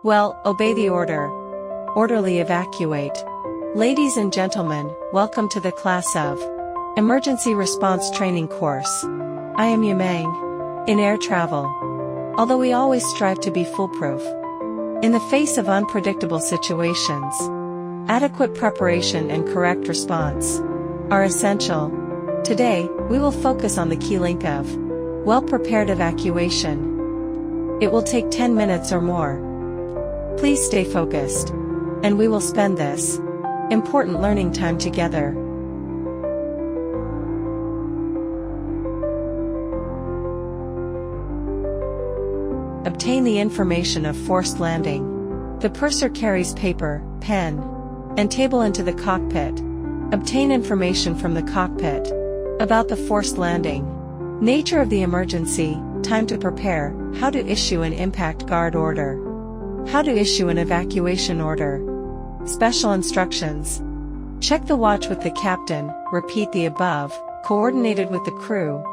Well, obey the order. Orderly evacuate. Ladies and gentlemen, welcome to the class of Emergency Response Training course. I am Yamang. In air travel, although we always strive to be foolproof in the face of unpredictable situations, adequate preparation and correct response are essential. Today, we will focus on the key link of well-prepared evacuation. It will take 10 minutes or more. Please stay focused, and we will spend this important learning time together. Obtain the information of forced landing. The purser carries paper, pen, and table into the cockpit. Obtain information from the cockpit about the forced landing, nature of the emergency, time to prepare, how to issue an impact guard order, how to issue an evacuation order, special instructions. Check the watch with the captain, repeat the above, coordinated with the crew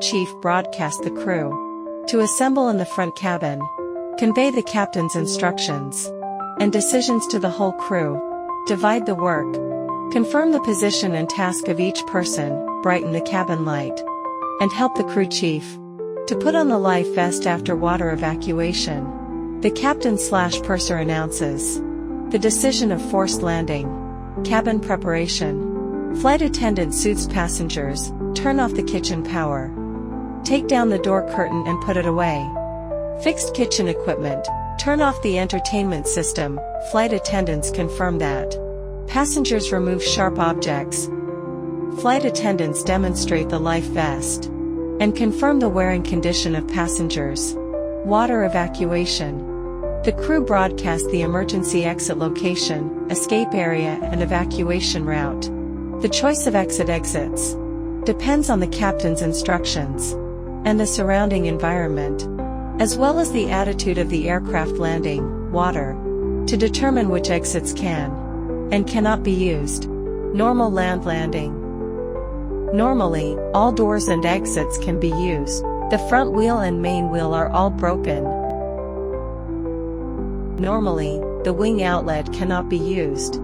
chief broadcast the crew to assemble in the front cabin, convey the captain's instructions and decisions to the whole crew, divide the work, confirm the position and task of each person, brighten the cabin light, and help the crew chief to put on the life vest after water evacuation. The captain/purser announces the decision of forced landing. Cabin preparation. Flight attendant soothes passengers, turn off the kitchen power. Take down the door curtain and put it away. Fixed kitchen equipment. Turn off the entertainment system. Flight attendants confirm that. Passengers remove sharp objects. Flight attendants demonstrate the life vest and confirm the wearing condition of passengers. Water evacuation. The crew broadcast the emergency exit location, escape area and evacuation route. The choice of exits depends on the captain's instructions and the surrounding environment, as well as the attitude of the aircraft landing, water, to determine which exits can and cannot be used. Normal landing. Normally, all doors and exits can be used. The front wheel and main wheel are all broken. Normally, the wing outlet cannot be used.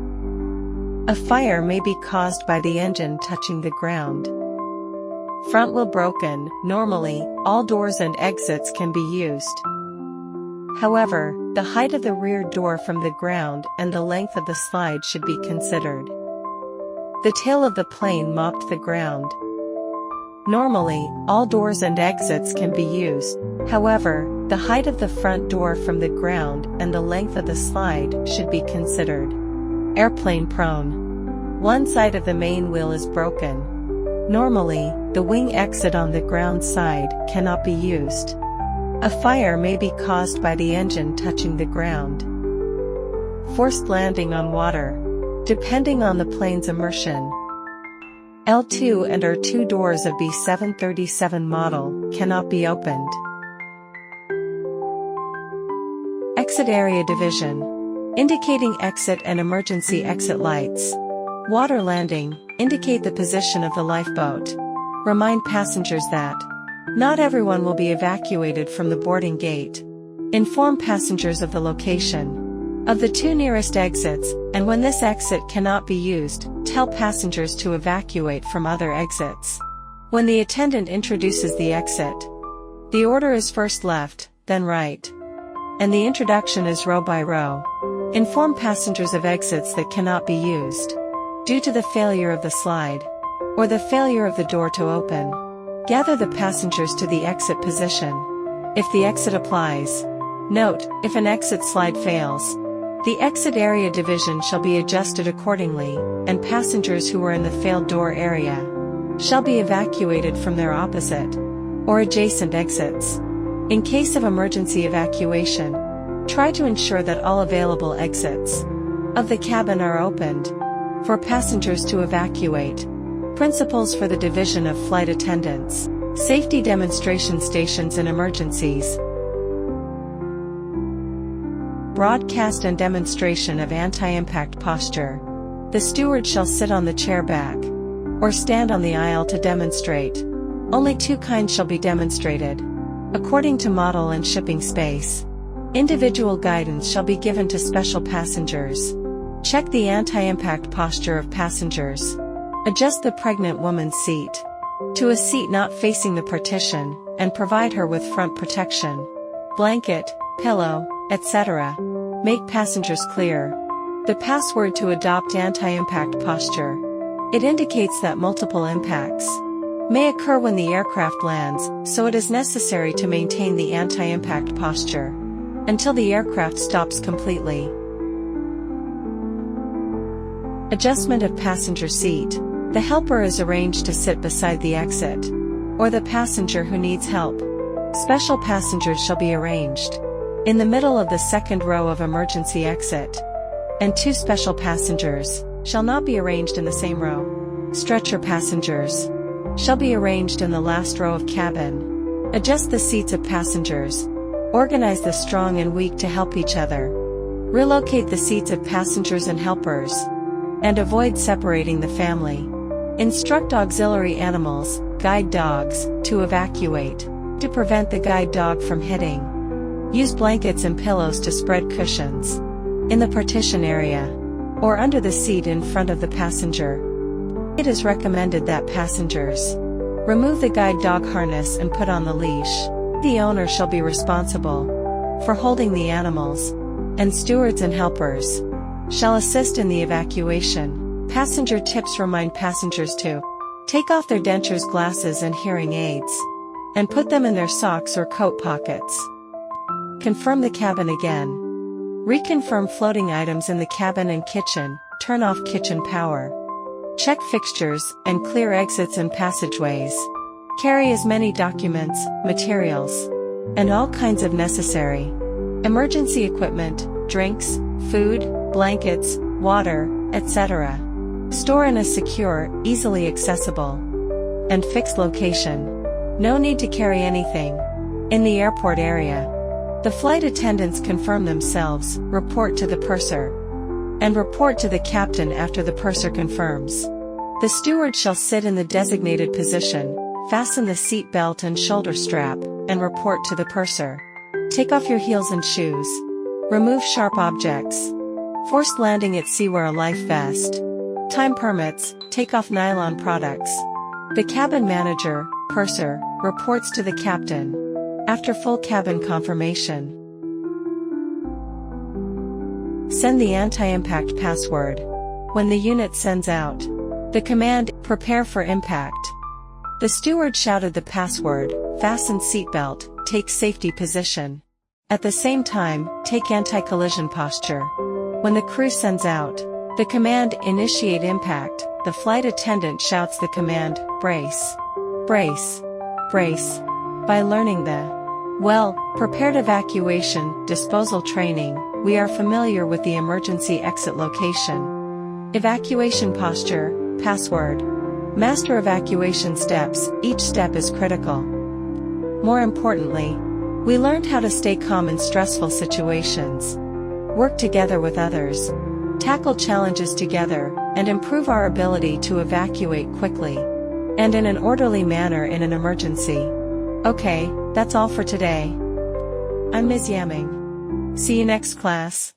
A fire may be caused by the engine touching the ground. Front wheel broken. Normally, all doors and exits can be used. However, the height of the rear door from the ground and the length of the slide should be considered. The tail of the plane mopped the ground. Normally, all doors and exits can be used. However, the height of the front door from the ground and the length of the slide should be considered. Airplane prone. One side of the main wheel is broken. Normally, the wing exit on the ground side cannot be used. A fire may be caused by the engine touching the ground. Forced landing on water. Depending on the plane's immersion, L2 and R2 doors of B737 model cannot be opened. Exit area division. Indicating exit and emergency exit lights. Water landing. Indicate the position of the lifeboat. Remind passengers that not everyone will be evacuated from the boarding gate. Inform passengers of the location of the two nearest exits, and when this exit cannot be used, tell passengers to evacuate from other exits. When the attendant introduces the exit, the order is first left, then right, and the introduction is row by row. Inform passengers of exits that cannot be used due to the failure of the slide or the failure of the door to open. Gather the passengers to the exit position if the exit applies. Note, if an exit slide fails, the exit area division shall be adjusted accordingly, and passengers who are in the failed door area shall be evacuated from their opposite or adjacent exits. In case of emergency evacuation, try to ensure that all available exits of the cabin are opened for passengers to evacuate. Principles for the division of flight attendants. Safety demonstration stations in emergencies. Broadcast and demonstration of anti-impact posture. The steward shall sit on the chair back or stand on the aisle to demonstrate. Only two kinds shall be demonstrated, according to model and shipping space. Individual guidance shall be given to special passengers. Check the anti-impact posture of passengers. Adjust the pregnant woman's seat to a seat not facing the partition, and provide her with front protection. Blanket, pillow, etc. Make passengers clear. The password to adopt anti-impact posture. It indicates that multiple impacts may occur when the aircraft lands, so it is necessary to maintain the anti-impact posture until the aircraft stops completely. Adjustment of passenger seat. The helper is arranged to sit beside the exit, or the passenger who needs help. Special passengers shall be arranged in the middle of the second row of emergency exit, and 2 special passengers shall not be arranged in the same row. Stretcher passengers shall be arranged in the last row of cabin. Adjust the seats of passengers. Organize the strong and weak to help each other. Relocate the seats of passengers and helpers, and avoid separating the family. Instruct auxiliary animals, guide dogs, to evacuate, to prevent the guide dog from hitting. Use blankets and pillows to spread cushions in the partition area, or under the seat in front of the passenger. It is recommended that passengers remove the guide dog harness and put on the leash. The owner shall be responsible for holding the animals, and stewards and helpers shall assist in the evacuation. Passenger tips remind passengers to take off their dentures, glasses and hearing aids, and put them in their socks or coat pockets. Confirm the cabin again. Reconfirm floating items in the cabin and kitchen. Turn off kitchen power. Check fixtures, and clear exits and passageways. Carry as many documents, materials, and all kinds of necessary emergency equipment, drinks, food, blankets, water, etc. Store in a secure, easily accessible, and fixed location. No need to carry anything in the airport area. The flight attendants confirm themselves, report to the purser, and report to the captain after the purser confirms. The steward shall sit in the designated position, fasten the seat belt and shoulder strap, and report to the purser. Take off your heels and shoes. Remove sharp objects. Forced landing at sea, wear a life vest. Time permits, take off nylon products. The cabin manager, purser, reports to the captain after full cabin confirmation. Send the anti-impact password. When the unit sends out the command, prepare for impact, the steward shouted the password, fasten seatbelt, take safety position. At the same time, take anti-collision posture. When the crew sends out the command, initiate impact, the flight attendant shouts the command, brace, brace, brace. By learning the prepared evacuation, disposal training, we are familiar with the emergency exit location. Evacuation posture, password. Master evacuation steps, each step is critical. More importantly, we learned how to stay calm in stressful situations, work together with others, tackle challenges together, and improve our ability to evacuate quickly and in an orderly manner in an emergency. Okay, that's all for today. I'm Ms. Yamming. See you next class.